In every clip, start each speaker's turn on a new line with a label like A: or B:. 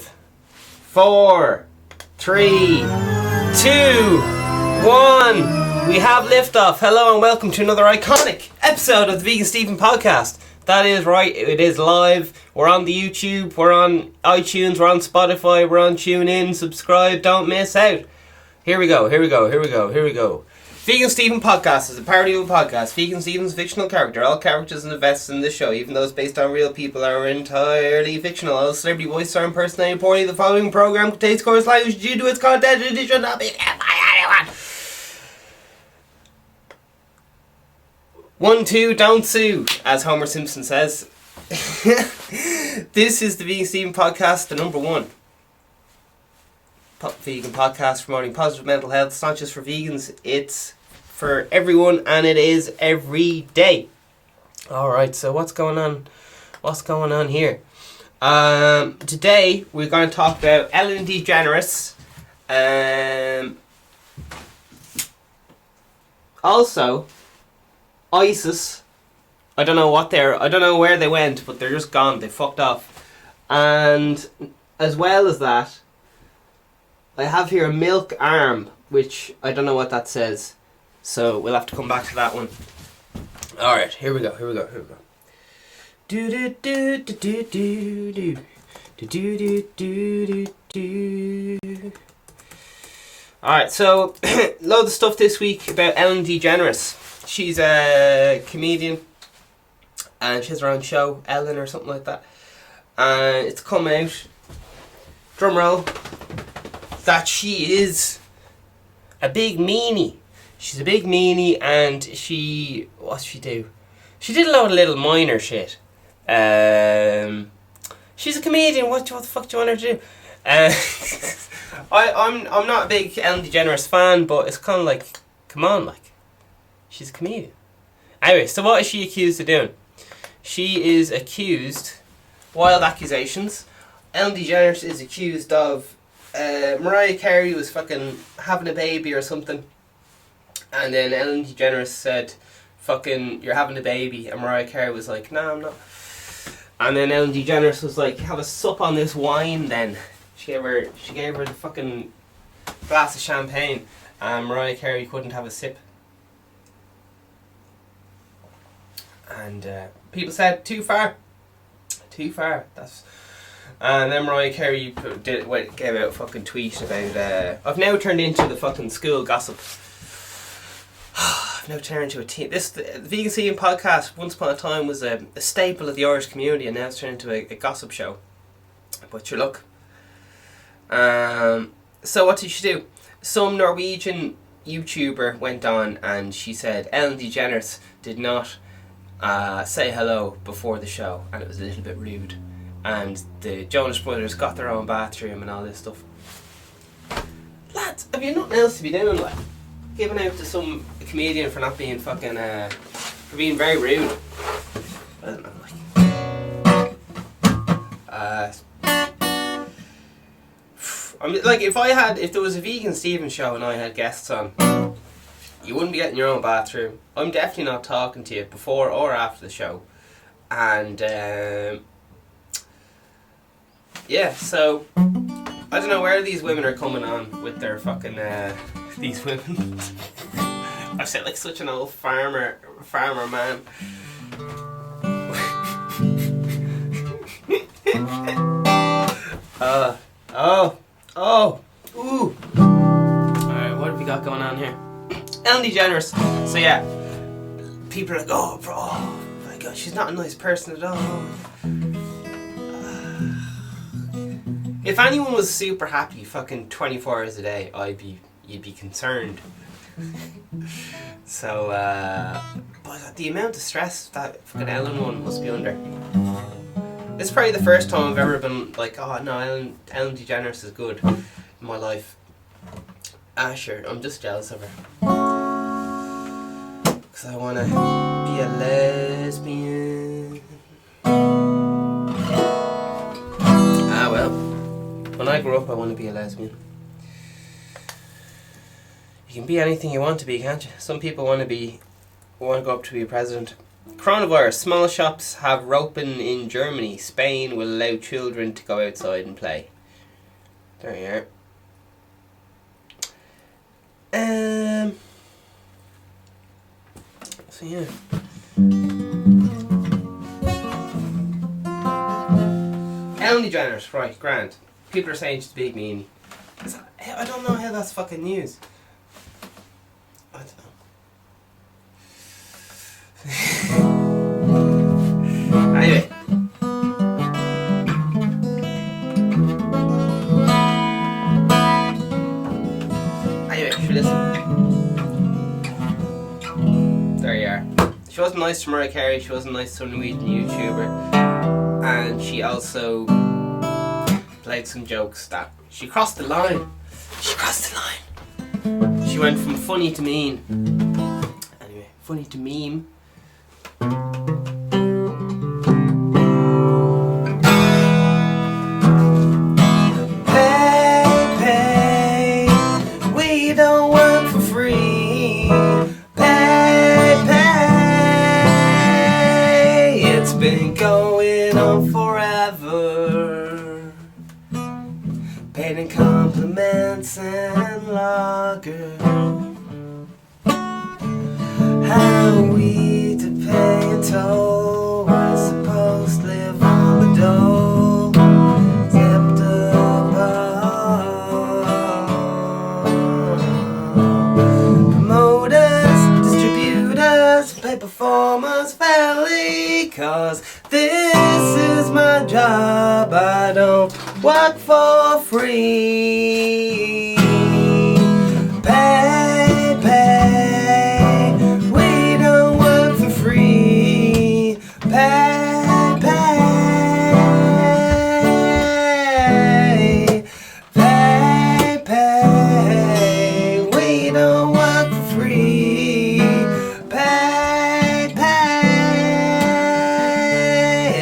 A: 4, 3, 2, 1. We have liftoff. Hello and welcome to another iconic episode of the Vegan Stephen podcast. That is right, it is live. We're on the YouTube, we're on iTunes, we're on Spotify, we're on TuneIn. Subscribe, don't miss out. Here we go. Vegan Stephen podcast is a parody of a podcast. Vegan Stephen's a fictional character. All characters and events in this show, even those based on real people, are entirely fictional. All celebrity voices are impersonated poorly. The following program contains coarse language due to its content and it should not be kept by anyone. 1, 2, don't sue, as Homer Simpson says. This is the Vegan Stephen podcast, the number one vegan podcast promoting positive mental health. It's not just for vegans, it's for everyone, and it is every day. Alright, so what's going on here? Today we're going to talk about Ellen DeGeneres. Also ISIS. I don't know where they went, but they're just gone. They fucked off. And as well as that, I have here a milk arm, which I don't know what that says. So we'll have to come back to that one. Alright, here we go. Do do do do do do do do do do do. Alright, so loads of stuff this week about Ellen DeGeneres. She's a comedian and she has her own show, Ellen or something like that. And it's come out, drum roll, that she is a big meanie. She's a big meanie, and what's she do? She did a lot of little minor shit. She's a comedian. What the fuck do you want her to do? I'm not a big Ellen DeGeneres fan, but it's kind of like, come on, like, she's a comedian. Anyway, so what is she accused of doing? She is accused, wild accusations. Ellen DeGeneres is accused of Mariah Carey was fucking having a baby or something, and then Ellen DeGeneres said, fucking, you're having a baby, and Mariah Carey was like, no, I'm not. And then Ellen DeGeneres was like, have a sup on this wine then. She gave her the fucking glass of champagne, and Mariah Carey couldn't have a sip. And people said, too far. And then Mariah Carey gave out a fucking tweet about, I've now turned into the fucking school gossip. I've now turned into a team. The Vegan Stephen podcast, once upon a time, was a staple of the Irish community, and now it's turned into a gossip show. But your luck. So what did she do? Some Norwegian YouTuber went on and she said Ellen DeGeneres did not say hello before the show, and it was a little bit rude. And the Jonas Brothers got their own bathroom and all this stuff. Lads, have you nothing else to be doing, like? Giving out to some comedian for not being fucking, for being very rude. I don't know, like, if there was a Vegan Stephen show and I had guests on, you wouldn't be getting your own bathroom. I'm definitely not talking to you before or after the show. And, yeah, so I don't know where these women are coming on with their fucking these women. I sound like such an old farmer man. Ooh. Alright, what have we got going on here? Ellen DeGeneres. So yeah, people are like, oh my god, she's not a nice person at all. If anyone was super happy fucking 24 hours a day, you'd be concerned. So, but the amount of stress that fucking Ellen one must be under. It's probably the first time I've ever been like, oh no, Ellen DeGeneres is good in my life. Sure, I'm just jealous of her. Because I want to be a lesbian. Well. When I grow up, I want to be a lesbian. You can be anything you want to be, can't you? Some people want to go up to be a president. Coronavirus. Small shops have opened in Germany. Spain will allow children to go outside and play. There you are. So yeah. Ellen DeGeneres, right, grand. People are saying she's a big meanie. I don't know how that's fucking news. I don't know. Anyway. Should we listen? There you are. She wasn't nice to Mariah Carey, she wasn't nice to a Norwegian YouTuber, and she also played some jokes that she crossed the line. She crossed the line. She went from funny to mean. Anyway, funny to meme. Paying compliments and lager. How we to pay a toll? We're supposed to live on the dole. Zipped apart. Promoters, distributors, pay performers fairly, 'cause this is my job. I don't work for free. Pay, pay. We don't work for free. Pay, pay. Pay, pay. We don't work for free. Pay, pay.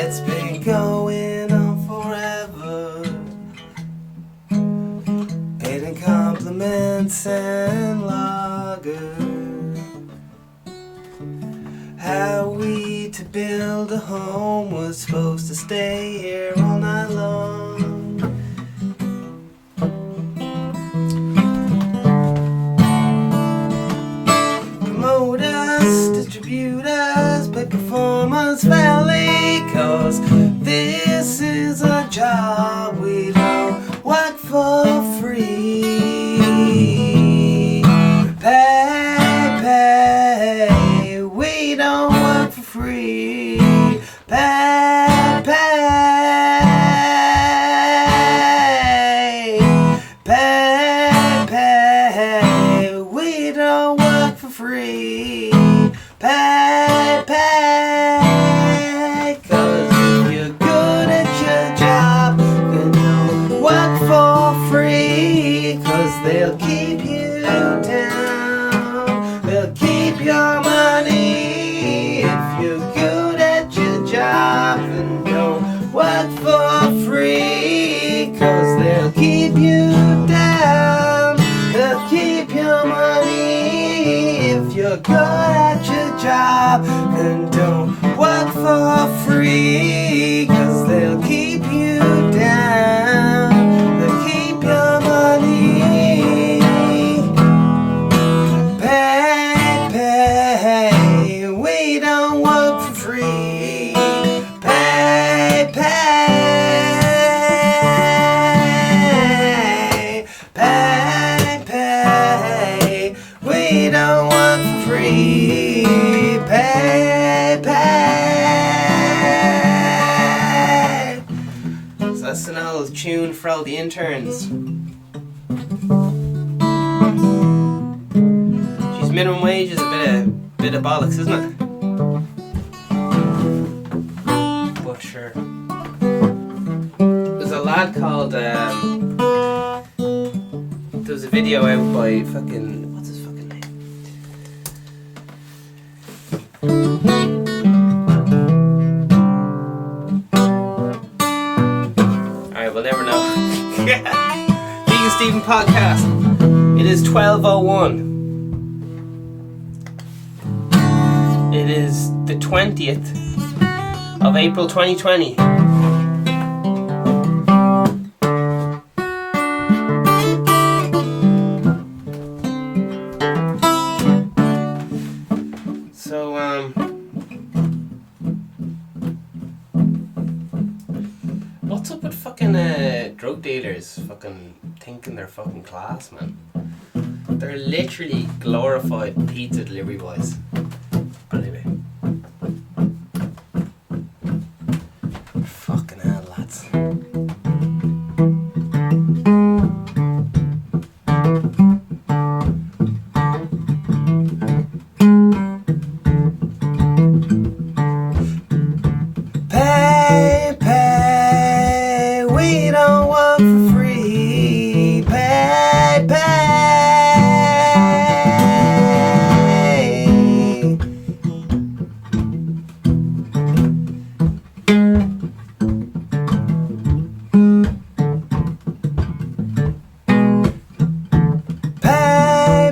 A: It's been going on forever. Compliments and lager. How we to build a home was supposed to stay here all night long. Promoters, distributors, pay performers fairly, 'cause this is a job we don't work for free. Pay, pay. We don't work for free. Pay, pay. Pay, pay. We don't work for free. Pay, pay. 'Cause if you're good at your job, then don't work for free. 'Cause they'll keep you down. They'll keep your money. If you're good at your job, then don't work for free. 'Cause they'll keep you down. They'll keep your money. If you're good at your job, then don't work for free. 'Cause they'll keep you down. They'll keep your money. Pay, pay. We don't work for free. Pay, pay. Pay, pay. We don't work for free. Pay, pay. So that's an old tune for all the interns. Geez, minimum wage is a bit of bollocks, isn't it? But sure. There's a lad called there was a video out by fucking, what's his fucking name? Alright, we'll never know. Vegan Stephen podcast. It is 12:01. It is the 20th of April 2020. drug dealers fucking thinking they're fucking class, man. They're literally glorified pizza delivery boys. But anyway. Fucking hell, lads. Pay, we don't work for free. Pay.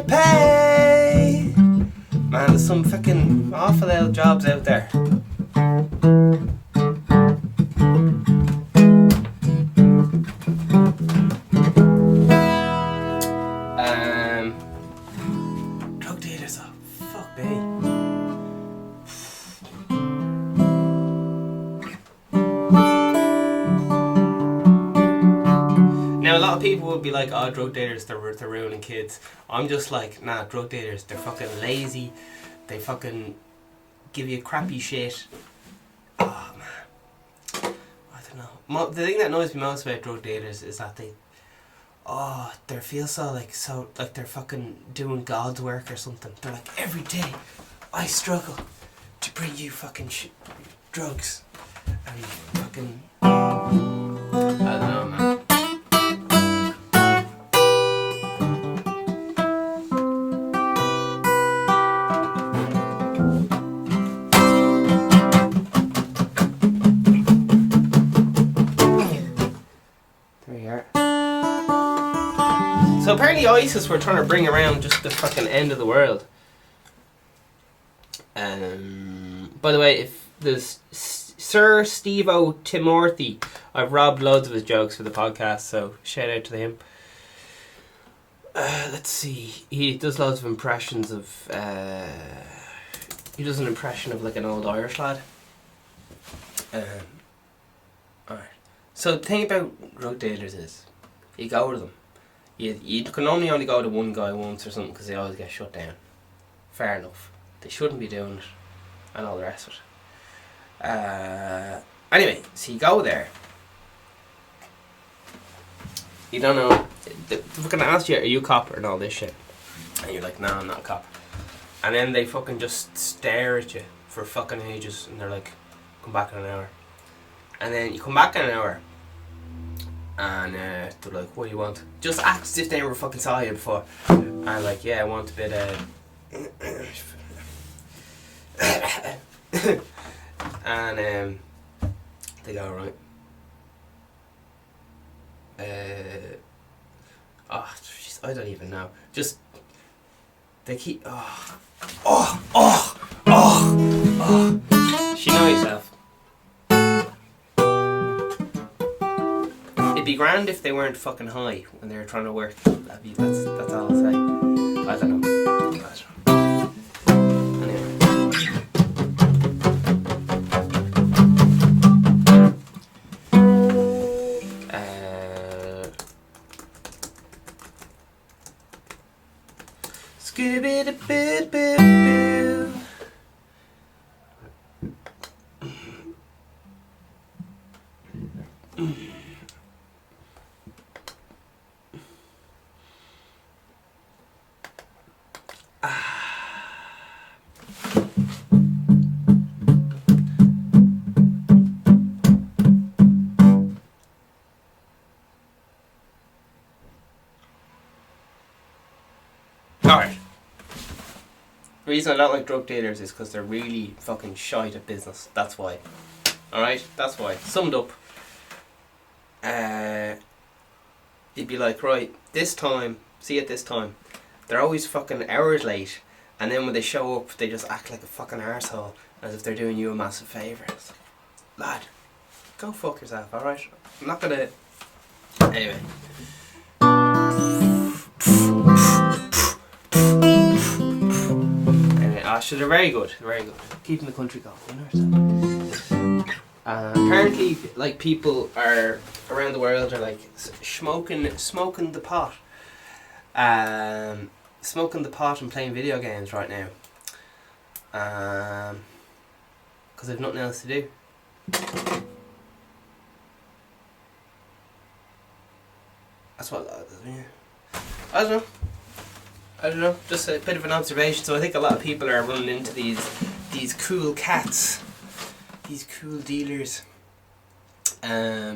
A: Pay. Man, there's some fucking awful little jobs out there. Drug dealers, oh fuck me. Now a lot of people would be like, oh, drug dealers, they're ruining kids. I'm just like, nah, drug dealers, they're fucking lazy. They fucking give you crappy shit. Oh man, I don't know. The thing that annoys me most about drug dealers is that they feel so like they're fucking doing God's work or something. They're like, every day I struggle to bring you fucking drugs and fucking, I don't know, man. So apparently ISIS were trying to bring around just the fucking end of the world. By the way, if there's Sir Steve-O Timothy, I've robbed loads of his jokes for the podcast, so shout out to him. Let's see. He does loads of impressions of... he does an impression of like an old Irish lad. Alright. So the thing about drug dealers is, you go to them. You can only go to one guy once or something because they always get shut down. Fair enough. They shouldn't be doing it and all the rest of it. Anyway, so you go there. You don't know. They're fucking ask you, are you a cop and all this shit? And you're like, no, I'm not a cop. And then they fucking just stare at you for fucking ages and they're like, come back in an hour. And then you come back in an hour. And they're like, what do you want? Just act as if they were fucking saw you before. And I'm like, yeah, I want a bit and they go, right. Oh, geez, I don't even know. Just, they keep, She know yourself. It'd be grand if they weren't fucking high when they were trying to work. That's all I'll say. I don't know. Anyway. Scooby-Doo-boo-boo-boo. Alright. The reason I don't like drug dealers is because they're really fucking shite at business. That's why. Alright? That's why. Summed up. You'd be like, right, this time, see you at this time. They're always fucking hours late. And then when they show up, they just act like a fucking arsehole. As if they're doing you a massive favour. It's like, lad, go fuck yourself, alright? I'm not gonna... Anyway. So they're very good, very good. Keeping the country going, you know. Apparently, like, people are around the world are like smoking the pot, smoking the pot and playing video games right now, because they've nothing else to do. That's what. Yeah. I don't know. Just a bit of an observation. So I think a lot of people are running into these cool cats, these cool dealers. Yeah.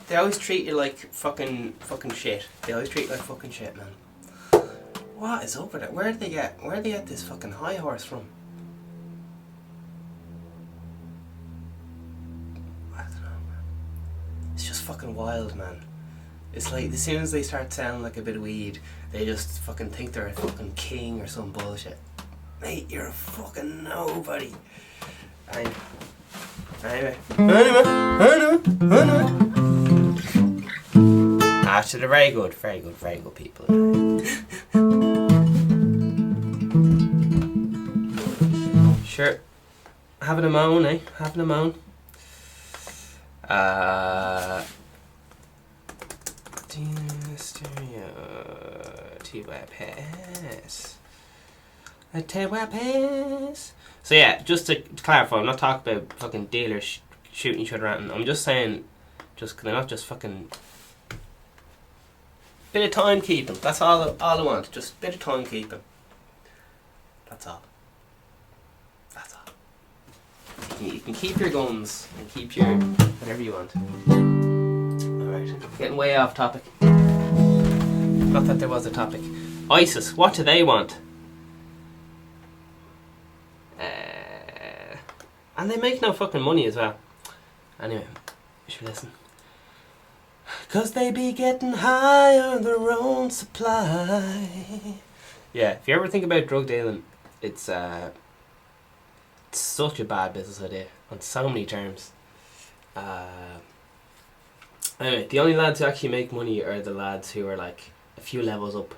A: They always treat you like fucking shit. They always treat you like fucking shit, man. What is up with it? Where did they get this fucking high horse from? I don't know, man. It's just fucking wild, man. It's like, as soon as they start sounding like a bit of weed, they just fucking think they're a fucking king or some bullshit. Mate, you're a fucking nobody. Anyway. So they're very good people. Sure. Having a moan, eh? Having a moan. So yeah, just to clarify, I'm not talking about fucking dealers shooting each other out. I'm just saying, can I not just fucking bit of timekeeping? That's all I want. Just a bit of timekeeping. That's all. You can keep your guns and keep your whatever you want. Alright, getting way off topic. Not that there was a topic. ISIS, what do they want? And they make no fucking money as well. Anyway, you should listen. 'Cause they be getting high on their own supply. Yeah, if you ever think about drug dealing, it's such a bad business idea on so many terms. Anyway, the only lads who actually make money are the lads who are like a few levels up,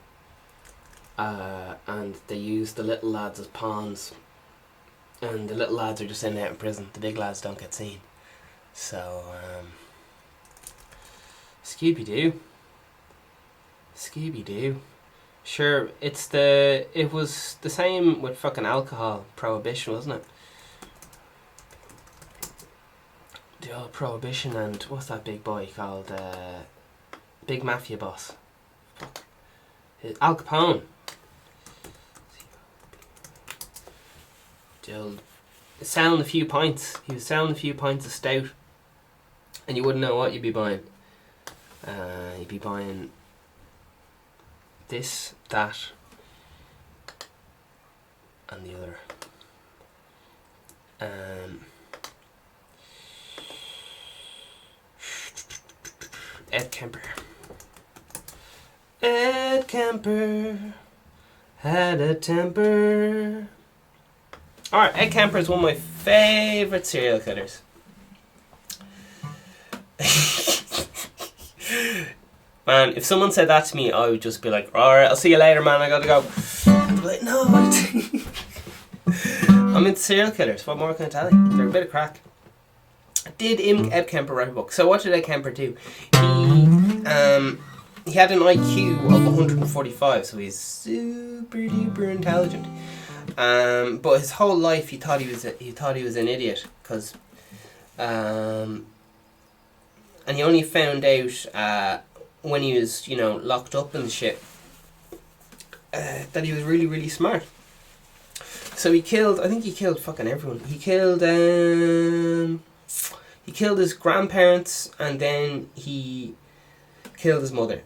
A: and they use the little lads as pawns, and the little lads are just in out in prison. The big lads don't get seen. So Scooby-Doo. Sure, it was the same with fucking alcohol prohibition, wasn't it? The old prohibition, and what's that big boy called? Big mafia boss. Fuck. Al Capone. The old selling a few pints. He was selling a few pints of stout, and you wouldn't know what you'd be buying. You'd be buying this, that, and the other. Ed Kemper had a temper. Alright, Ed Kemper is one of my favourite serial killers. Man, if someone said that to me, I would just be like, alright, I'll see you later, man, I gotta go. I'd be like, no, I'm into serial killers, what more can I tell you? They're a bit of crack. Did Ed Kemper write a book? So what did Ed Kemper do? He had an IQ of 145, so he's super duper intelligent. But his whole life he thought he was an idiot, because and he only found out when he was, locked up and shit, that he was really, really smart. So I think he killed fucking everyone. He killed his grandparents, and then he killed his mother.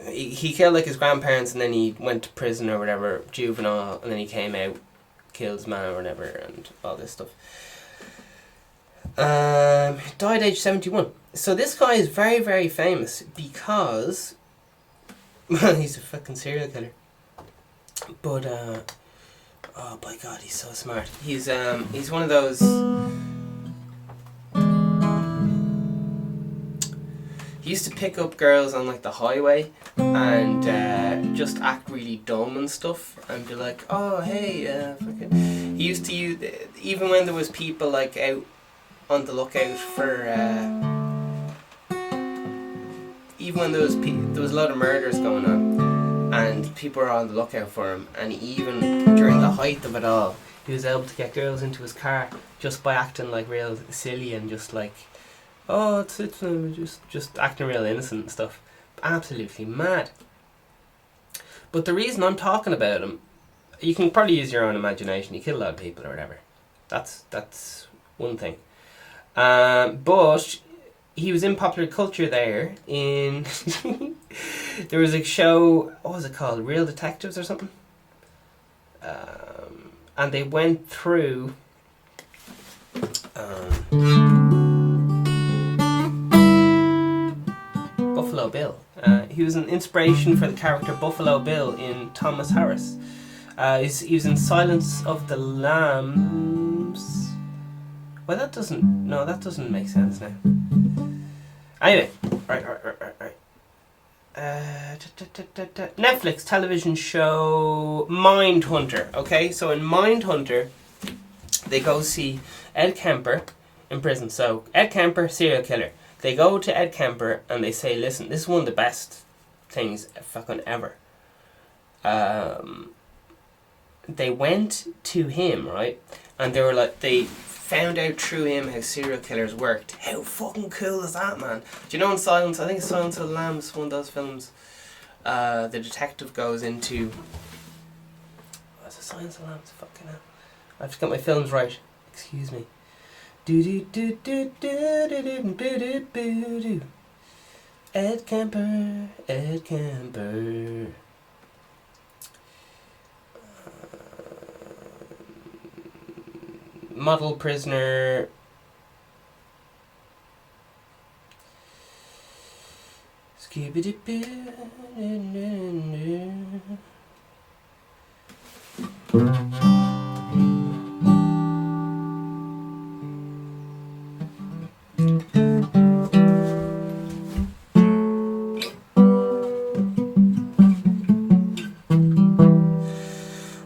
A: He killed like his grandparents, and then he went to prison or whatever, juvenile, and then he came out, killed his man or whatever, and all this stuff. Died age 71. So this guy is very, very famous because he's a fucking serial killer. But oh my god, he's so smart. He's one of those. He used to pick up girls on like the highway and just act really dumb and stuff, and be like, "Oh hey, fucking, He used to use, even when there was people like out on the lookout for, even when there was a lot of murders going on, and people were on the lookout for him, and even during the height of it all, he was able to get girls into his car just by acting like real silly and just like, oh, it's just acting real innocent and stuff. Absolutely mad. But the reason I'm talking about him, you can probably use your own imagination. He killed a lot of people or whatever. That's one thing. But he was in popular culture there in... there was a show, what was it called? Real Detectives or something? And they went through... Buffalo Bill. He was an inspiration for the character Buffalo Bill in Thomas Harris. He was in Silence of the Lambs. Well, that doesn't make sense now. Anyway, right. Netflix television show Mindhunter. Okay, so in Mindhunter, they go see Ed Kemper in prison. So Ed Kemper, serial killer. They go to Ed Kemper and they say, listen, this is one of the best things fucking ever. They went to him, right? And they were like, they found out through him how serial killers worked. How fucking cool is that, man? Do you know in Silence, I think it's Silence of the Lambs, one of those films, the detective goes into... What's it, Silence of the Lambs? Fucking hell. I have to get my films right. Excuse me. Ed Kemper, Ed Kemper. Model prisoner.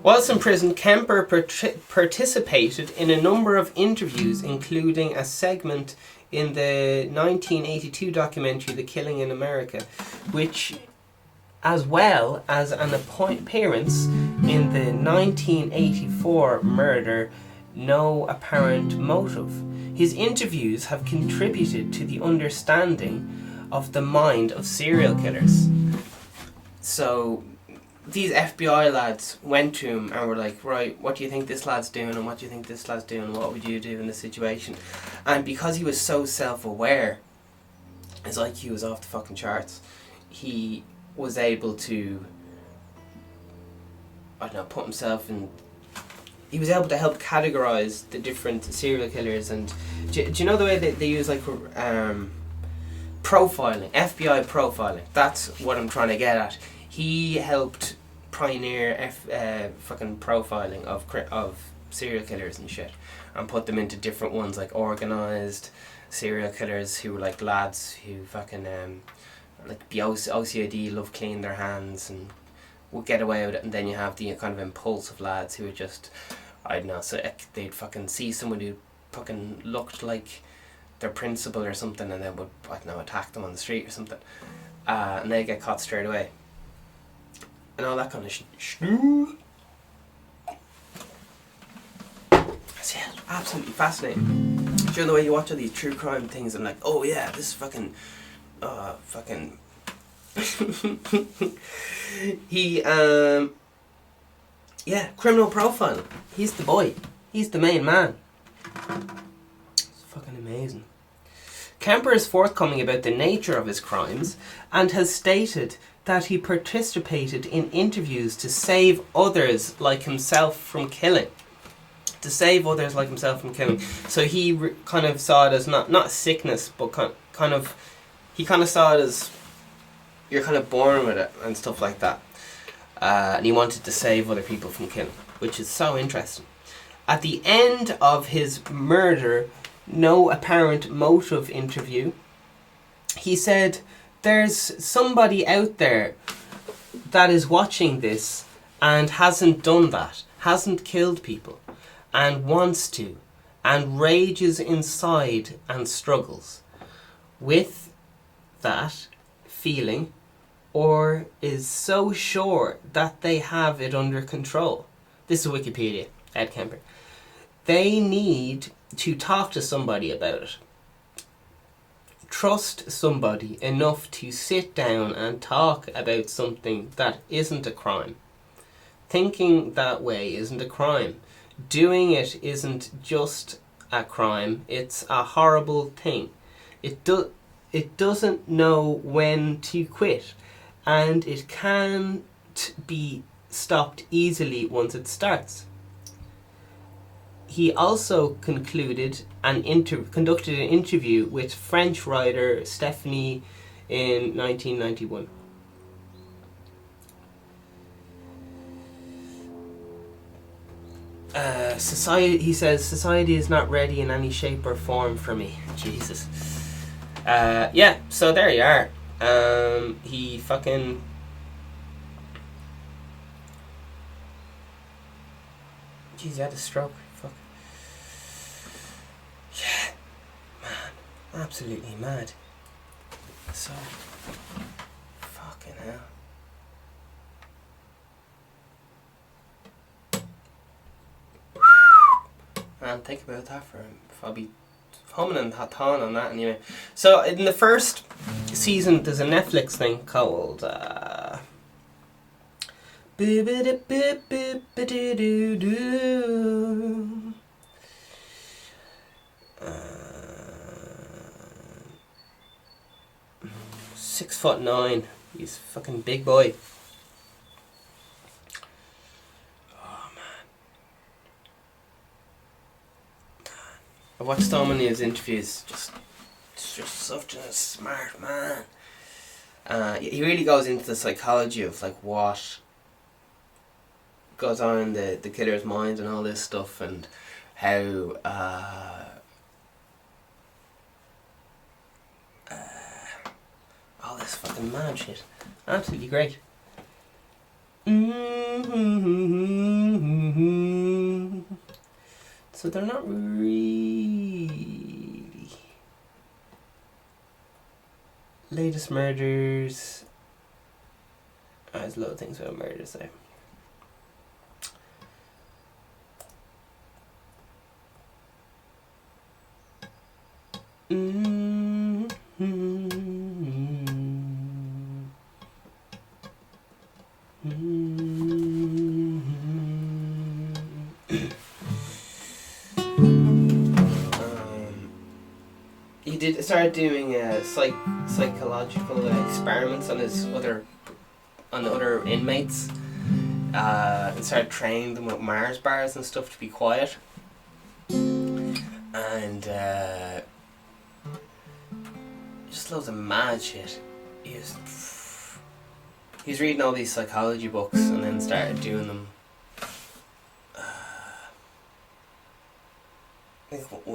A: Whilst in prison, Kemper participated in a number of interviews, including a segment in the 1982 documentary The Killing in America, which, as well as an appearance in the 1984 murder No Apparent Motive. His interviews have contributed to the understanding of the mind of serial killers. So these FBI lads went to him and were like, right, what do you think this lad's doing, and what do you think this lad's doing, and what would you do in this situation? And because he was so self-aware, his IQ was off the fucking charts, he was able to, I don't know, put himself in, he was able to help categorise the different serial killers. And do you know the way they use like profiling, FBI profiling? That's what I'm trying to get at. He helped pioneer fucking profiling of serial killers and shit, and put them into different ones, like organised serial killers who were like lads who fucking like be OCD, love clean their hands and would get away with it. And then you have the kind of impulsive lads who are just, I don't know, so they'd fucking see someone who fucking looked like their principal or something, and then would, I don't know, attack them on the street or something, and they get caught straight away. And all that kind of It's absolutely fascinating. Do you know the way you watch all these true crime things and like, oh yeah, this is fucking he yeah, criminal profiling. He's the boy. He's the main man. It's fucking amazing. Kemper is forthcoming about the nature of his crimes and has stated that he participated in interviews to save others like himself from killing. To save others like himself from killing. So he kind of saw it as not a sickness, but kind of he kind of saw it as you're kind of born with it and stuff like that. And he wanted to save other people from killing, which is so interesting. At the end of his murder, No Apparent Motive interview, he said, there's somebody out there that is watching this and hasn't done that, hasn't killed people. and wants to and rages inside and struggles with that feeling, or is so sure that they have it under control. This is Wikipedia, Ed Kemper. They need to talk to somebody about it. Trust somebody enough to sit down and talk about something that isn't a crime. Thinking that way isn't a crime. Doing it isn't just a crime, it's a horrible thing. It doesn't know when to quit, and it can't be stopped easily once it starts. He also conducted an interview with French writer Stephanie in 1991. He says, society is not ready in any shape or form for me. Jesus. Yeah, so there you are. He fucking... Jeez, he had a stroke. Fuck. Yeah. Man. Absolutely mad. So... Fucking hell. Man, think about that for him. I'll be humming and hawing on that anyway. So, in the first season, there's a Netflix thing called... "6'9". He's a fucking big boy. I watched so many of his interviews. Just such a smart man. He really goes into the psychology of like what goes on in the killer's mind and all this stuff, and how all this fucking mad shit. Absolutely great. So they're not really latest murders. There's a lot of things about murders there. He started doing psychological experiments on other inmates, and started training them with Mars bars and stuff to be quiet, and just loads of mad shit. He was reading all these psychology books and then started doing them.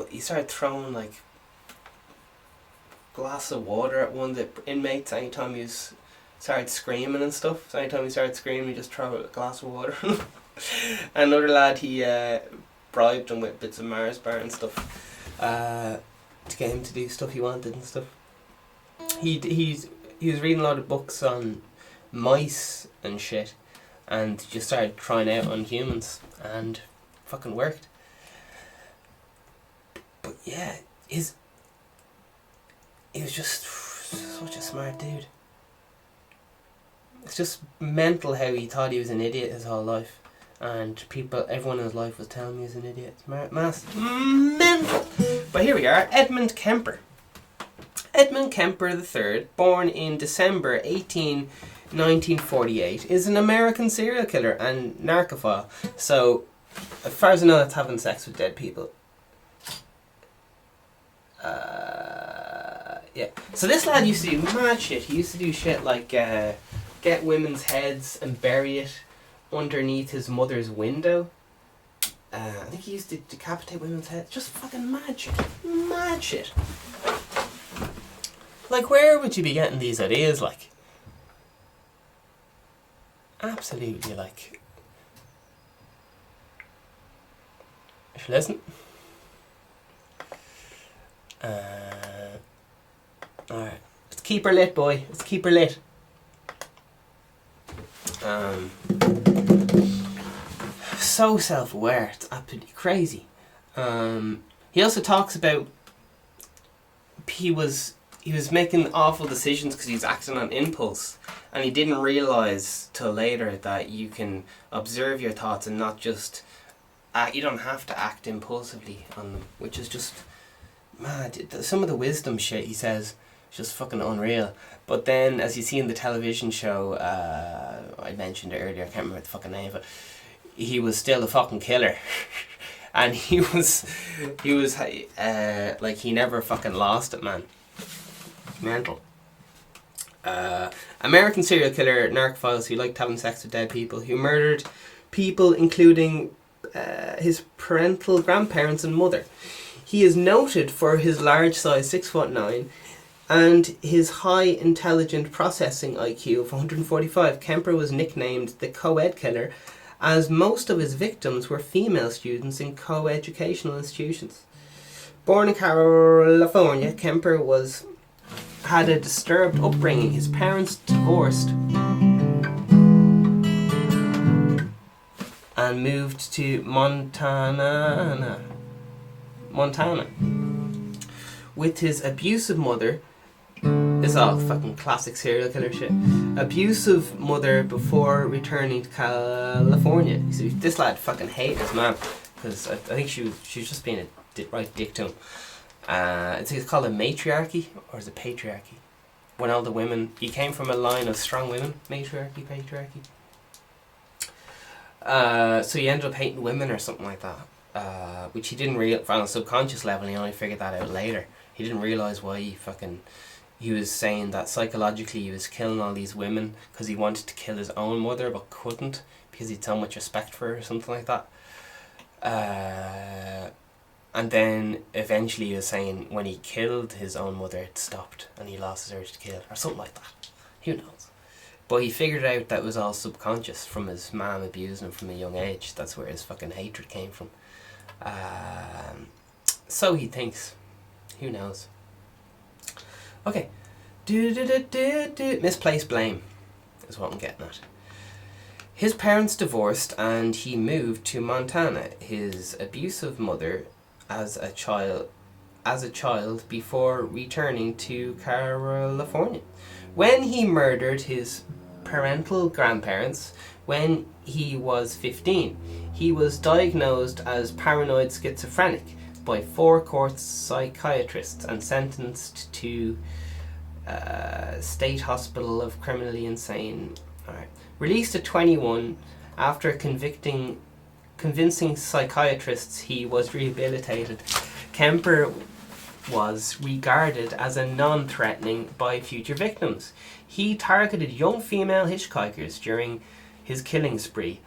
A: He started throwing like glass of water at one of the inmates anytime he started screaming and stuff. So anytime he started screaming, he just throw a glass of water. And another lad, he bribed him with bits of Mars bar and stuff to get him to do stuff he wanted and stuff. He was reading a lot of books on mice and shit, and just started trying out on humans, and fucking worked. But yeah, he was just such a smart dude. It's just mental how he thought he was an idiot his whole life, and everyone in his life was telling him he was an idiot. Mental. But here we are, Edmund Kemper. Edmund Kemper III, born in December 1948, is an American serial killer and necrophile. So, as far as I know, that's having sex with dead people. Yeah. So this lad used to do mad shit. He used to do shit like get women's heads and bury it underneath his mother's window. I think he used to decapitate women's heads. Just fucking mad shit. Mad shit. Like, where would you be getting these ideas, like? Absolutely, like... If you listen. Alright. Let's keep her lit, boy. Let's keep her lit. So self-aware. It's absolutely crazy. He also talks about he was making awful decisions because he was acting on impulse, and he didn't realise till later that you can observe your thoughts and not just act. You don't have to act impulsively on them, which is just mad. Some of the wisdom shit he says is just fucking unreal. But then, as you see in the television show, I mentioned it earlier, I can't remember the fucking name of it, he was still a fucking killer. And he was like, he never fucking lost it, man. Mental. American serial killer, necrophiles who liked having sex with dead people, who murdered people including his parental grandparents and mother. He is noted for his large size, 6'9", and his high intelligent processing IQ of 145. Kemper was nicknamed the co-ed killer, as most of his victims were female students in co-educational institutions. Born in California, Kemper had a disturbed upbringing. His parents divorced and moved to Montana with his abusive mother. This is all fucking classic serial killer shit. Abusive mother before returning to California. So this lad fucking hated his mom, because I think she was just being a right dick to him. It's called a matriarchy, or is it patriarchy? When all the women, he came from a line of strong women. Matriarchy, patriarchy. So he ended up hating women or something like that, which he didn't realize on a subconscious level. He only figured that out later. He didn't realize why he was saying that psychologically he was killing all these women because he wanted to kill his own mother but couldn't because he had so much respect for her or something like that. And then eventually he was saying when he killed his own mother it stopped and he lost his urge to kill, or something like that. Who knows? But he figured out that it was all subconscious from his mom abusing him from a young age. That's where his fucking hatred came from. So he thinks. Who knows? Okay. Misplaced blame is what I'm getting at. His parents divorced and he moved to Montana. His abusive mother as a child before returning to California. When he murdered his parental grandparents when he was 15, he was diagnosed as paranoid schizophrenic by 4 court psychiatrists and sentenced to State Hospital of Criminally Insane. Alright. Released at 21 after convincing psychiatrists he was rehabilitated, Kemper was regarded as a non-threatening by future victims. He targeted young female hitchhikers during his killing spree,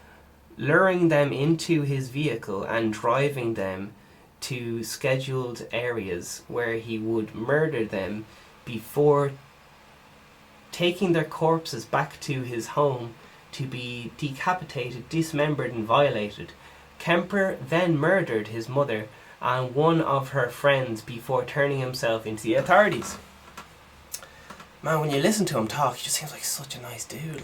A: luring them into his vehicle and driving them to scheduled areas where he would murder them before taking their corpses back to his home to be decapitated, dismembered and violated. Kemper then murdered his mother and one of her friends before turning himself into the authorities. Man, when you listen to him talk, he just seems like such a nice dude.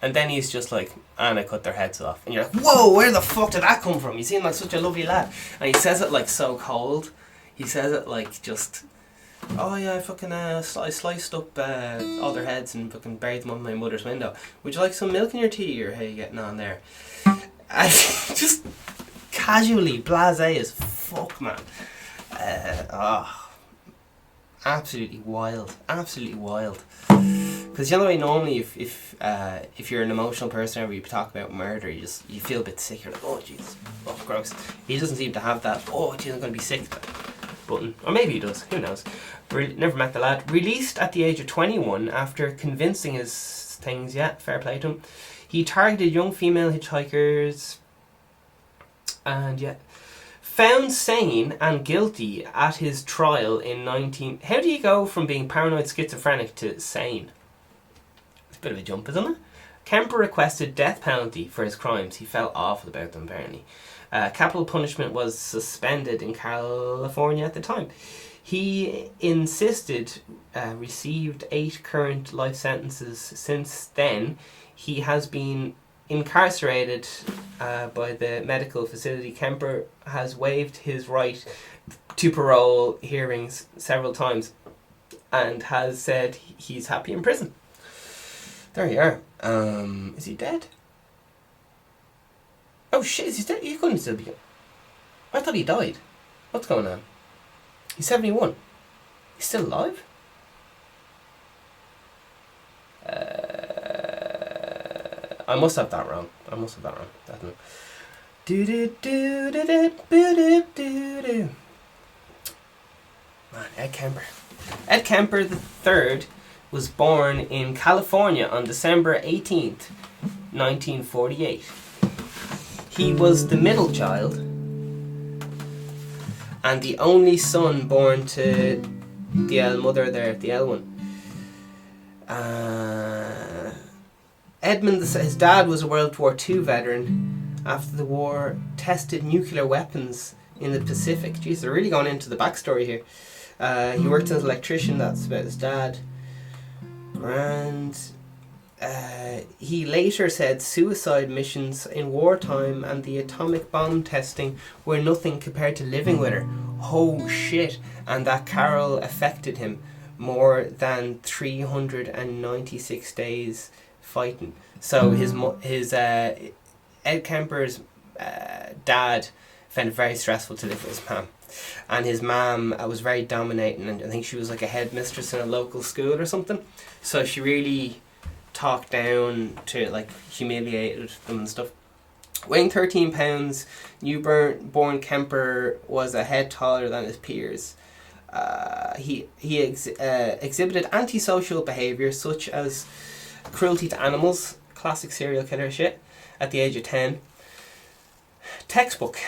A: And then he's just like, and I cut their heads off. And you're like, whoa, where the fuck did that come from? You seem like such a lovely lad. And he says it like so cold. He says it like just, oh yeah, I sliced up all their heads and fucking buried them on my mother's window. Would you like some milk in your tea, or how you getting on there? And just casually blasé as fuck, man. Absolutely wild. Absolutely wild. Because you know the way normally if you're an emotional person or you talk about murder, you feel a bit sick. You're like, oh Jesus, oh gross. He doesn't seem to have that, oh geez, I'm going to be sick button. Or maybe he does, who knows. Never met the lad. Released at the age of 21 after convincing his things, yeah, fair play to him. He targeted young female hitchhikers and yeah. Found sane and guilty at his trial in 19... How do you go from being paranoid schizophrenic to sane? It's a bit of a jump, isn't it? Kemper requested death penalty for his crimes. He felt awful about them, apparently. Capital punishment was suspended in California at the time. He insisted, received 8 current life sentences since then. He has been incarcerated by the medical facility. Kemper has waived his right to parole hearings several times and has said he's happy in prison. There you are. Is he dead? Oh shit, is he dead? He couldn't still be. I thought he died. What's going on? He's 71. He's still alive? I must have that wrong. Definitely. Man, Ed Kemper. Ed Kemper III was born in California on December 18th, 1948. He was the middle child and the only son born to the L mother there, the L one. Edmund, his dad was a World War II veteran. After the war, tested nuclear weapons in the Pacific. Jeez, they're really going into the backstory here. He worked as an electrician, that's about his dad. And he later said suicide missions in wartime and the atomic bomb testing were nothing compared to living with her. Oh shit. And that Carol affected him more than 396 days fighting. So his Ed Kemper's dad found it very stressful to live with his mum. And his mum was very dominating, and I think she was like a headmistress in a local school or something. So she really talked down to, like, humiliated them and stuff. Weighing 13 pounds, newborn Kemper was a head taller than his peers. He exhibited antisocial behaviour such as cruelty to animals, classic serial killer shit, at the age of 10. Textbook.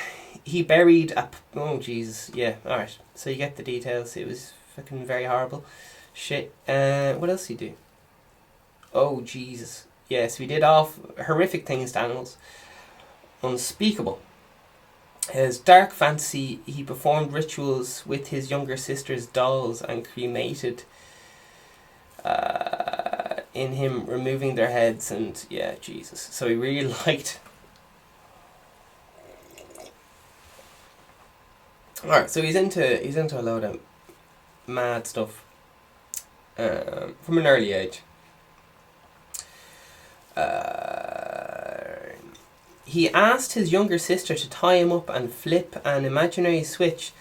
A: He buried a... Oh, Jesus. Yeah, alright. So you get the details. It was fucking very horrible. Shit. What else did he do? Oh, Jesus. Yes, we did horrific things to animals. Unspeakable. His dark fantasy, he performed rituals with his younger sister's dolls and cremated in him, removing their heads, and yeah, Jesus. So he really liked... Alright, so he's into a load of mad stuff from an early age. He asked his younger sister to tie him up and flip an imaginary switch.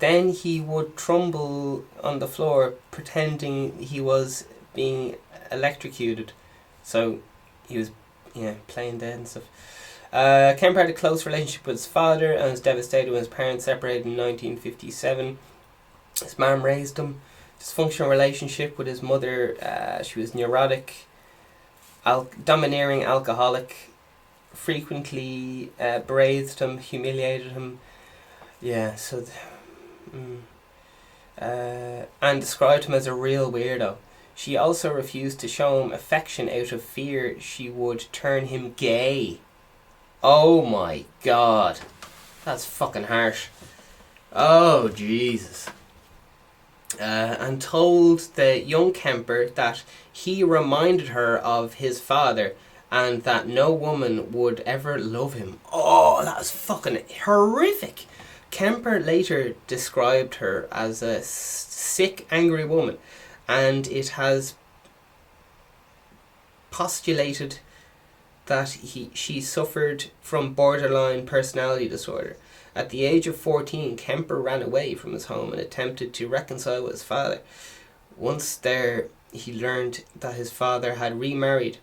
A: Then he would tremble on the floor, pretending he was being electrocuted. So he was, playing dead and stuff. Kemper had a close relationship with his father and was devastated when his parents separated in 1957. His mom raised him. Dysfunctional relationship with his mother. She was neurotic, domineering alcoholic, frequently berated him, humiliated him. Yeah, so... and described him as a real weirdo. She also refused to show him affection out of fear she would turn him gay. Oh my god. That's fucking harsh. Oh, Jesus. And told the young Kemper that he reminded her of his father and that no woman would ever love him. Oh, that's fucking horrific. Kemper later described her as a sick, angry woman, and it has postulated that she suffered from borderline personality disorder. At the age of 14, Kemper ran away from his home and attempted to reconcile with his father. Once there, he learned that his father had remarried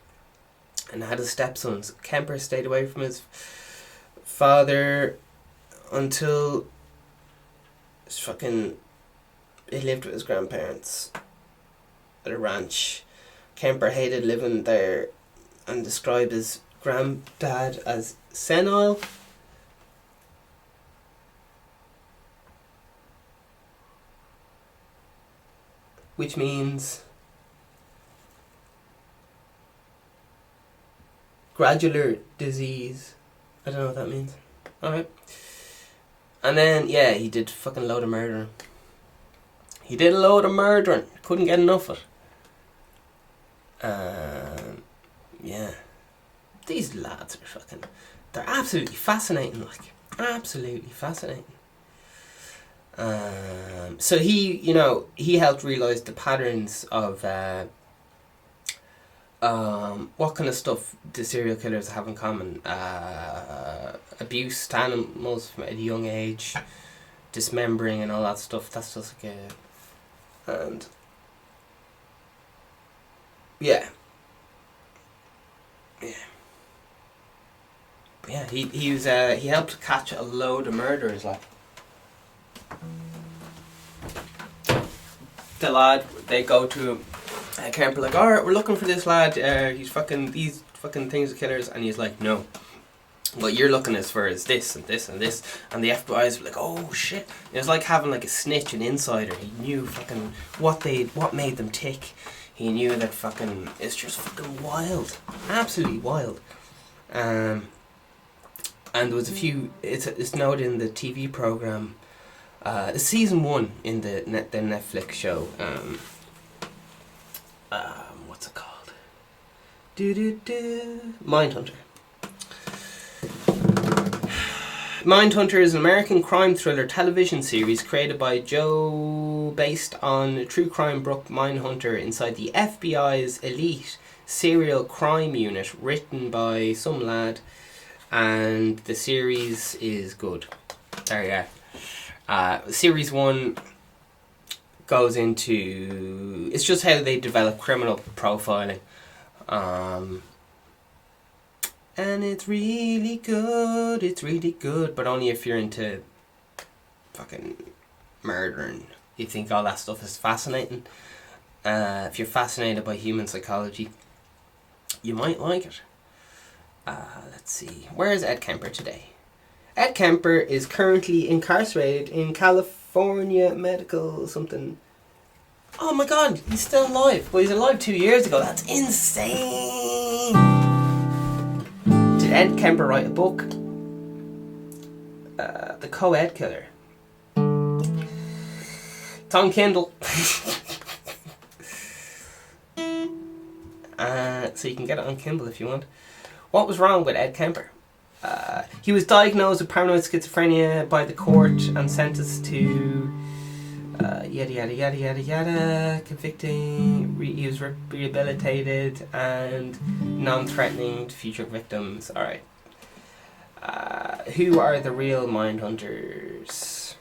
A: and had a stepson. So Kemper stayed away from his father until he lived with his grandparents at a ranch. Kemper hated living there and described his granddad as senile. Which means gradular disease I don't know what that means. Alright. And then, yeah, he did fucking load of murdering. He did a load of murdering. Couldn't get enough of it. Yeah. These lads are fucking... They're absolutely fascinating, like. Absolutely fascinating. So he, you know, he helped realise the patterns of... what kind of stuff do serial killers have in common? Abuse to animals from at a young age, dismembering and all that stuff. That's just like and yeah, he helped catch a load of murderers. Like the lad, they go to Kemper like, alright, we're looking for this lad. He's fucking these fucking things are killers, and he's like, no. What you're looking for is this and this and this, and the FBI's like, oh shit. It was like having like a snitch, an insider. He knew fucking what made them tick. He knew that fucking it's just fucking wild, absolutely wild. And there was a few. It's noted in the TV program, season 1 in the Netflix show. What's it called? Mindhunter. Mindhunter is an American crime thriller television series created by Joe based on true crime book Mindhunter inside the FBI's elite serial crime unit, written by some lad, and the series is good. There you go. Series 1 goes into... It's just how they develop criminal profiling. And it's really good, but only if you're into fucking murder and you think all that stuff is fascinating. If you're fascinated by human psychology, you might like it. Let's see, where is Ed Kemper today? Ed Kemper is currently incarcerated in California medical something. Oh my god, he's still alive. Well, he's alive 2 years ago. That's insane. Did Ed Kemper write a book? The Co-Ed Killer. It's on Kindle. So you can get it on Kindle if you want. What was wrong with Ed Kemper? He was diagnosed with paranoid schizophrenia by the court and sentenced to convicting. He was rehabilitated and non-threatening to future victims. Alright. Who are the real mind hunters?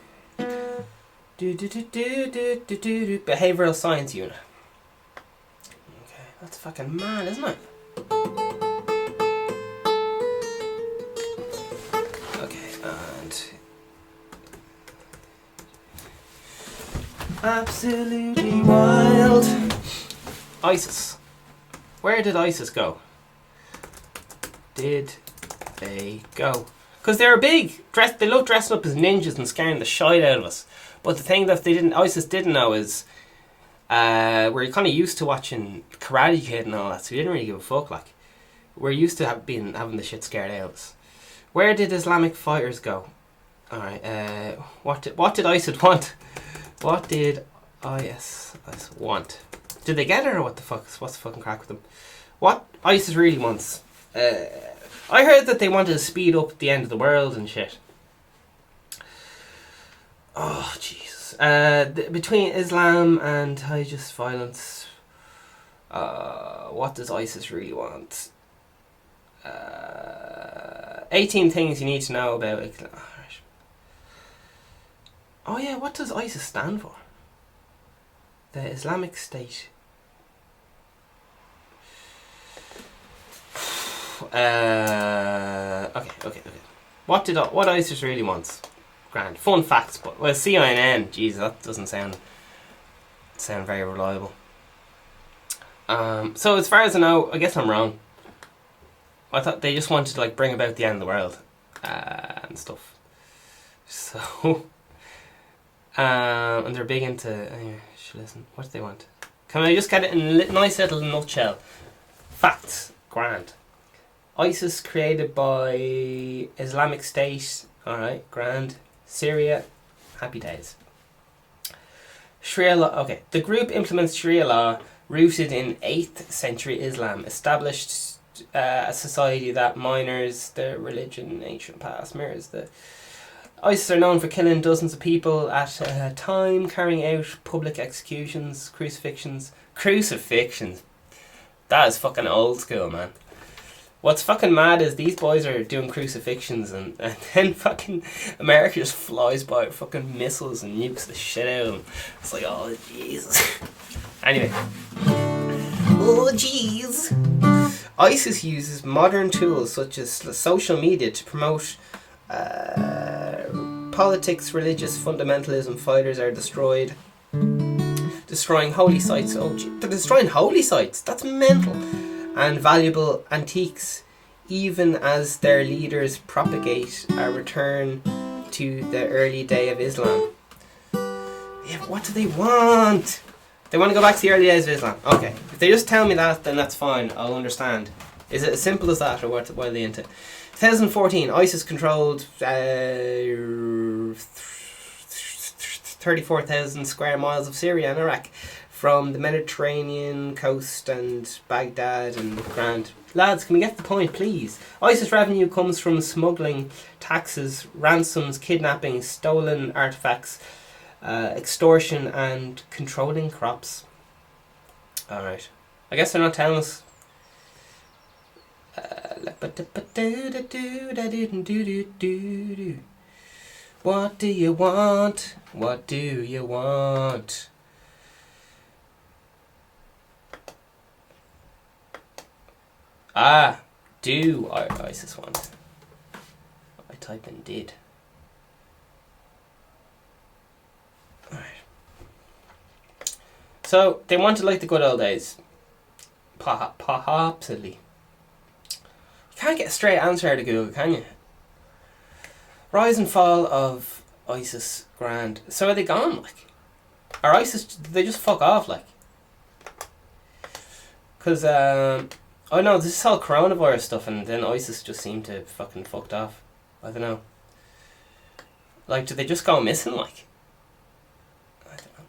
A: Behavioral science unit. Okay, that's fucking mad, isn't it? Absolutely wild. ISIS. Where did ISIS go? Did they go? Because they were big. They love dressing up as ninjas and scaring the shit out of us. But the thing that ISIS didn't know is, we're kind of used to watching Karate Kid and all that, so we didn't really give a fuck. Like, we're used to having the shit scared out of us. Where did Islamic fighters go? All right. What did ISIS want? What did ISIS want? Did they get it, or what's the fucking crack with them? What ISIS really wants? I heard that they wanted to speed up the end of the world and shit. Oh Jesus! Between Islam and highest violence, what does ISIS really want? 18 things you need to know about it. Oh yeah, what does ISIS stand for? The Islamic State. Okay. What ISIS really wants? Grand. Fun facts, but well, CNN. Jeez, that doesn't sound very reliable. So as far as I know, I guess I'm wrong. I thought they just wanted to like bring about the end of the world and stuff. So. And they're big into... listen, what do they want? Can I just get it in a nice little nutshell? Facts. Grand. ISIS created by Islamic State. Alright, grand. Syria, happy days. Sharia law. Okay, the group implements Sharia law rooted in 8th century Islam, established a society that minors the religion, ancient past, mirrors the... ISIS are known for killing dozens of people at a time, carrying out public executions, crucifixions. Crucifixions? That is fucking old school, man. What's fucking mad is these boys are doing crucifixions and then fucking America just flies by with fucking missiles and nukes the shit out of them. It's like, oh, Jesus. Anyway. Oh, jeez. ISIS uses modern tools such as social media to promote politics, religious fundamentalism. Fighters are destroyed. Destroying holy sites. Oh, gee. They're destroying holy sites. That's mental. And valuable antiques, even as their leaders propagate a return to the early day of Islam. Yeah, but what do they want? They want to go back to the early days of Islam. Okay, if they just tell me that, then that's fine. I'll understand. Is it as simple as that, or what are they into? 2014, ISIS controlled 34,000 square miles of Syria and Iraq, from the Mediterranean coast and Baghdad and Grand. Lads, can we get the point, please? ISIS revenue comes from smuggling, taxes, ransoms, kidnapping, stolen artifacts, extortion, and controlling crops. Alright. I guess they're not telling us. What do you want? What do you want? Do ISIS want? I type in did. Alright. So, they wanted like the good old days. Possibly. You can't get a straight answer out of Google, can you? Rise and fall of ISIS, grand. So are they gone, like? Are ISIS, did they just fuck off, like? Because, oh no, this is all coronavirus stuff, and then ISIS just seemed to fucking fucked off. I don't know. Like, did they just go missing, like? I don't know.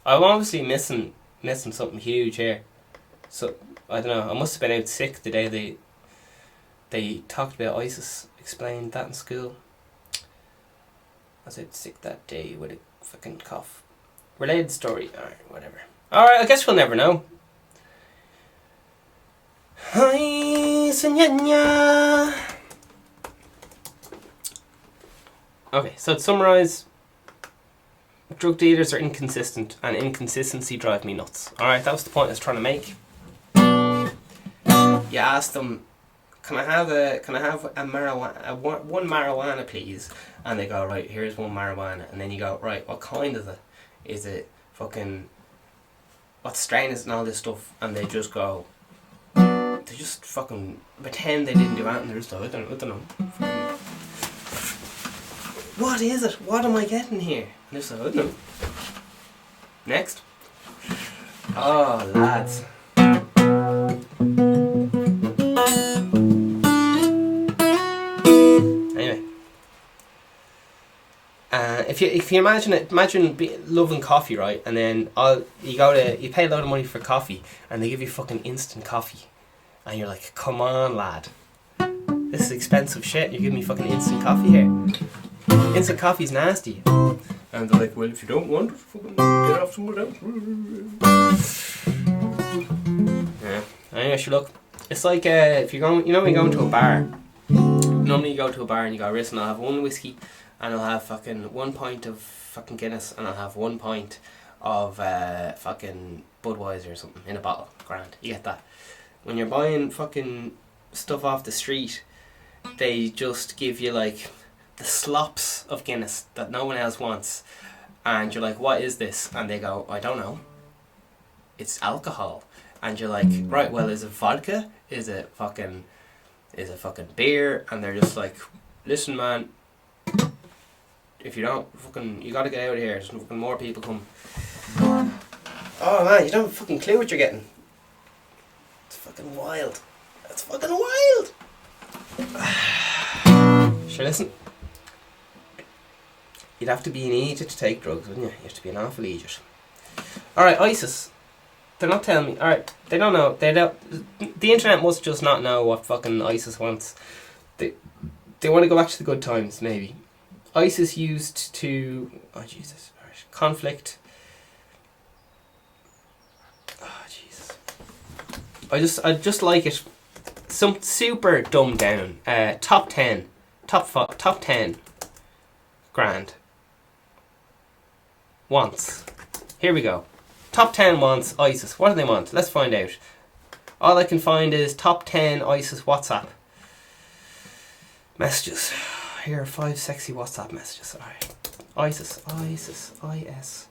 A: I'm obviously missing something huge here. So, I don't know, I must have been out sick the day they talked about ISIS, explained that in school. I was out sick that day with a fucking cough. Related story, alright, whatever. Alright, I guess we'll never know. Hi, Sunyanya. Okay, so to summarise, drug dealers are inconsistent, and inconsistency drives me nuts. Alright, that was the point I was trying to make. You ask them, can I have a marijuana, one marijuana please? And they go, right, here's one marijuana. And then you go, right, what kind is it? Is it fucking, what strain is it and all this stuff? And they just go, they just fucking pretend they didn't do anything. They're just like, I don't know. What is it? What am I getting here? And they're just like, I don't know. Next. Oh, lads. Anyway. If you imagine loving coffee, right? And then you pay a lot of money for coffee, and they give you fucking instant coffee. And you're like, come on, lad. This is expensive shit. You're giving me fucking instant coffee here. Instant coffee's nasty. And they're like, well, if you don't want it, fucking get off somewhere else. Yeah. Anyway, sure, look. It's like if you're going, when you go into a bar. Normally you go to a bar and you go, listen, I'll have one whiskey and I'll have fucking 1 pint of fucking Guinness and I'll have 1 pint of fucking Budweiser or something in a bottle. Grand. You get that. When you're buying fucking stuff off the street, they just give you like the slops of Guinness that no one else wants. And you're like, what is this? And they go, I don't know. It's alcohol. And you're like, right, well, is it vodka? Is it fucking beer? And they're just like, listen, man, if you don't fucking, you gotta get out of here. There's fucking more people come. Oh man, you don't have a fucking clue what you're getting. It's fucking wild. It's fucking wild. Sure, listen. You'd have to be an idiot to take drugs, wouldn't you? You have to be an awful idiot. Alright, ISIS. They're not telling me. Alright, they don't know. They don't. The internet must just not know what fucking ISIS wants. They want to go back to the good times, maybe. ISIS used to... Oh, Jesus. Conflict. Oh, Jesus. I just like it. Some super dumbed down. Top 10. Top 10. Grand. Wants. Here we go. Top 10 wants ISIS. What do they want? Let's find out. All I can find is top 10 ISIS WhatsApp messages. Here are 5 sexy WhatsApp messages. Alright. ISIS. IS.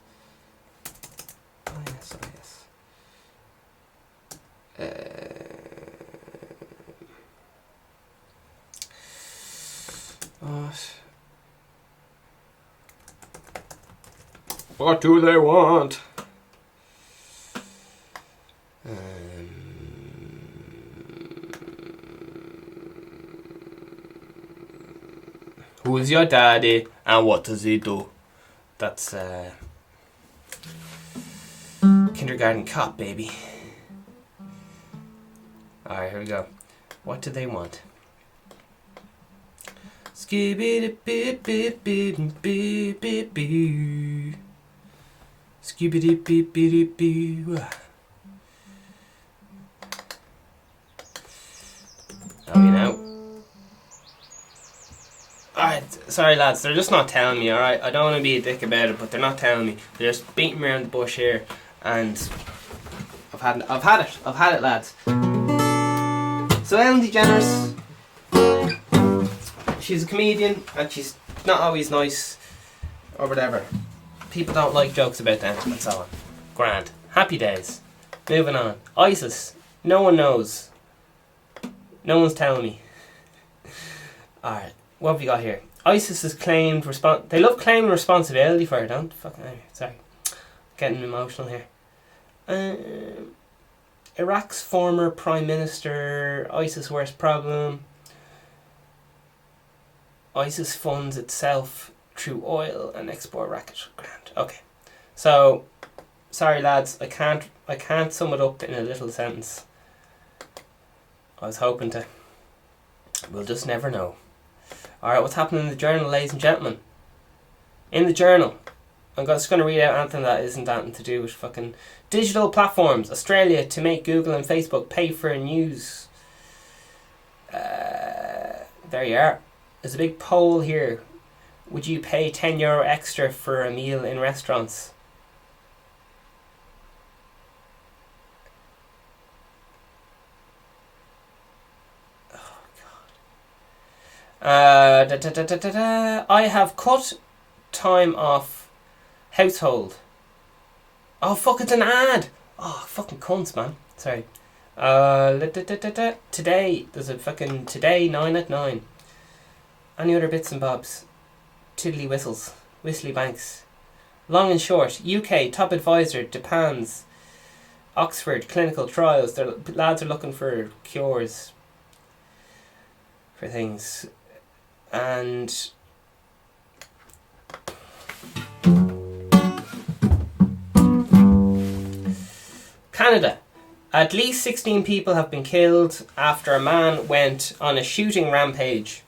A: What do they want? Who's your daddy and what does he do? That's Kindergarten Cop, baby. Alright, here we go. What do they want? Skibidi-bip-bip-bip-bip-bip-bip. Skibidi-bip-bip-bip. Oh, you know. Alright, sorry lads, they're just not telling me, alright? I don't want to be a dick about it, but they're not telling me. They're just beating me around the bush here, and I've had it, lads. So Ellen DeGeneres, she's a comedian, and she's not always nice, or whatever. People don't like jokes about them, and so on. Grand. Happy days. Moving on. ISIS. No one knows. No one's telling me. Alright. What have we got here? ISIS has claimed they love claiming responsibility for it, don't fucking anyway, sorry. Getting emotional here. Iraq's former Prime Minister, ISIS worst problem. ISIS funds itself through oil and export racket. Grand. Okay. So sorry lads, I can't sum it up in a little sentence. I was hoping to. We'll just never know. Alright, what's happening in the journal, ladies and gentlemen? In the journal, I'm just going to read out anything that isn't anything to do with fucking digital platforms. Australia to make Google and Facebook pay for news. There you are. There's a big poll here. Would you pay €10 extra for a meal in restaurants? I have cut time off household. Oh fuck, it's an ad. Oh fucking cunts, man. Sorry. Today, there's a fucking today 9 at 9. Any other bits and bobs? Tiddly whistles. Whistly banks. Long and short. UK top advisor Japan's Oxford clinical trials. The lads are looking for cures for things. And Canada. At least 16 people have been killed after a man went on a shooting rampage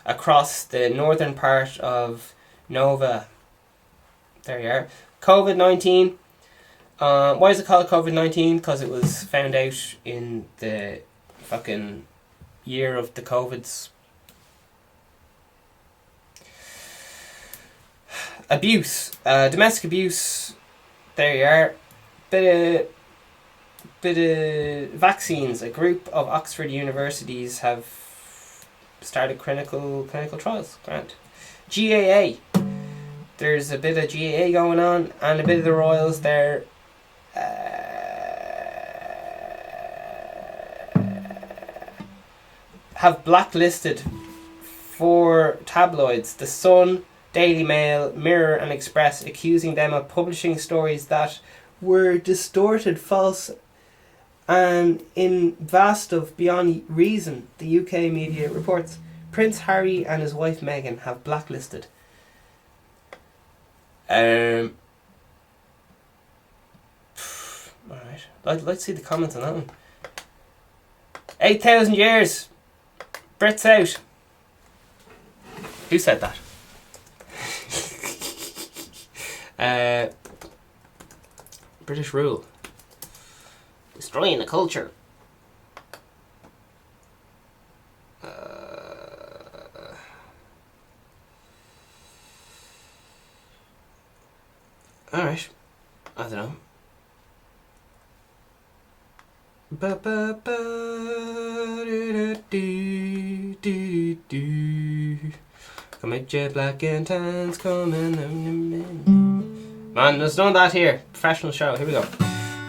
A: across the northern part of Nova. There you are. COVID-19. Why is it called COVID-19? Because it was found out in the fucking year of the COVIDs. Abuse. Domestic abuse. There you are. Bit of vaccines. A group of Oxford universities have started clinical trials. Grant. GAA. There's a bit of GAA going on, and a bit of the Royals there. Have blacklisted 4 tabloids: The Sun, Daily Mail, Mirror and Express, accusing them of publishing stories that were distorted, false And in vast of beyond reason, the UK media reports Prince Harry and his wife Meghan have blacklisted. Alright. I'd like to see the comments on that one. 8,000 years. Brits out. Who said that? British rule. Destroying the culture. Alright. I don't know. Come at your black and tans coming. Man, there's none of that here. Professional show. Here we go.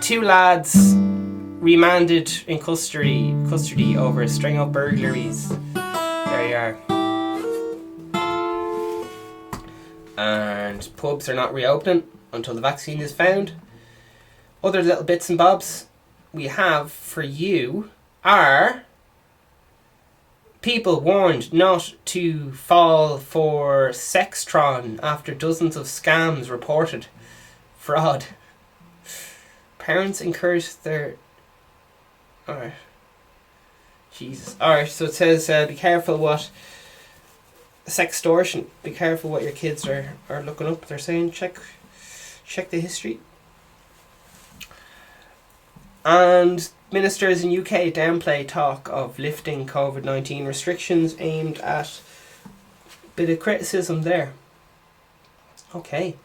A: 2 lads remanded in custody over a string of burglaries. There you are. And pubs are not reopening until the vaccine is found. Other little bits and bobs we have for you are people warned not to fall for Sextron after dozens of scams reported. Fraud. Parents encourage their... Alright. Jesus. Alright, so it says be careful what... Sextortion. Be careful what your kids are looking up. They're saying check the history. And ministers in UK downplay talk of lifting COVID-19 restrictions aimed at a bit of criticism there. Okay.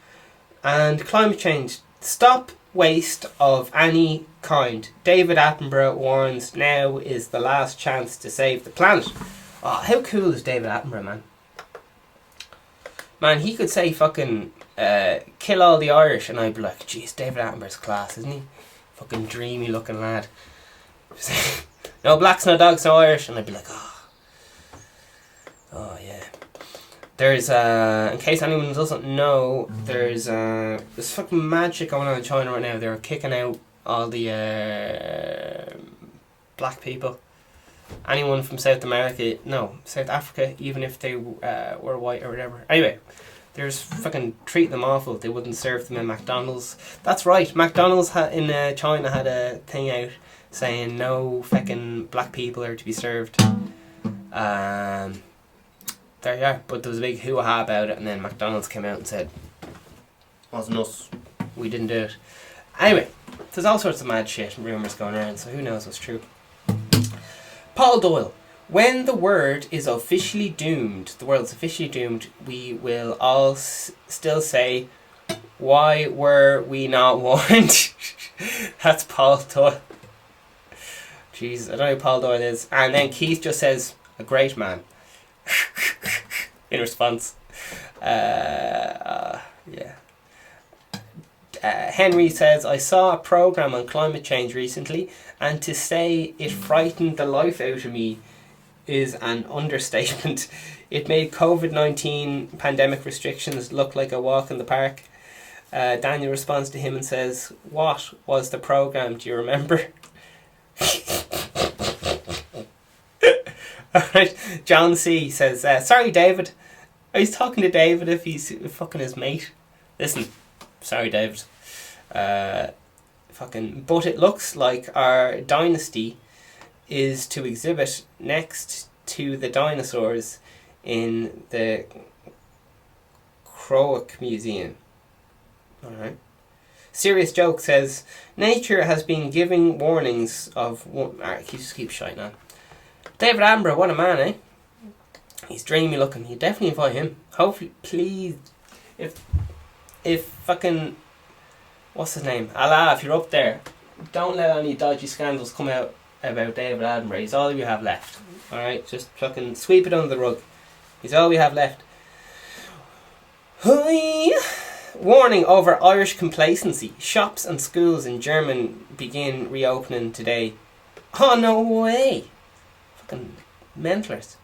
A: And climate change. Stop waste of any kind. David Attenborough warns now is the last chance to save the planet. Oh, how cool is David Attenborough, man? Man, he could say fucking kill all the Irish and I'd be like, jeez, David Attenborough's class, isn't he? Fucking dreamy looking lad. No blacks, no dogs, no Irish. And I'd be like, oh yeah. There's, in case anyone doesn't know, there's fucking magic going on in China right now. They're kicking out all the black people. Anyone from South Africa, even if they were white or whatever. Anyway, there's fucking treating them awful. They wouldn't serve them in McDonald's. That's right, McDonald's in China had a thing out saying no fucking black people are to be served. There you are. But there was a big hoo-ha about it, and then McDonald's came out and said, wasn't us, we didn't do it. Anyway, there's all sorts of mad shit and rumours going around, so who knows what's true. Paul Doyle. When the world is officially doomed, the world's officially doomed, we will all still say, why were we not warned? That's Paul Doyle. Jeez, I don't know who Paul Doyle is. And then Keith just says, a great man. In response. Yeah. Henry says, I saw a programme on climate change recently, and to say it frightened the life out of me is an understatement. It made COVID-19 pandemic restrictions look like a walk in the park. Daniel responds to him and says, what was the programme, do you remember? Alright, John C. says, sorry David. He's talking to David if he's fucking his mate. Listen, sorry David. But it looks like our dynasty is to exhibit next to the dinosaurs in the Croak Museum. Alright. Serious Joke says, nature has been giving warnings of... Alright, keep shiting on. David Attenborough, what a man, eh? He's dreamy looking. You definitely invite him. Hopefully, please, if fucking... What's his name? Allah, if you're up there, don't let any dodgy scandals come out about David Attenborough. He's all we have left. Alright, just fucking sweep it under the rug. He's all we have left. Warning over Irish complacency. Shops and schools in Germany begin reopening today. Oh, no way! Fucking mentalers.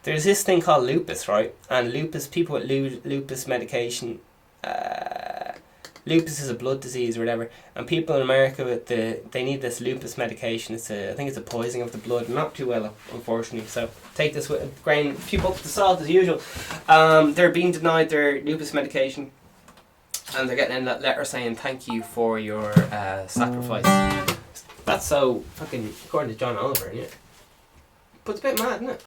A: There's this thing called lupus, right? And lupus, people with lupus medication, lupus is a blood disease or whatever, and people in America they need this lupus medication. I think it's a poisoning of the blood, not too well, unfortunately. So take this with a grain, a few buckets of salt as usual. They're being denied their lupus medication, and they're getting a letter saying thank you for your sacrifice. That's so fucking according to John Oliver, yeah. But it's a bit mad, isn't it?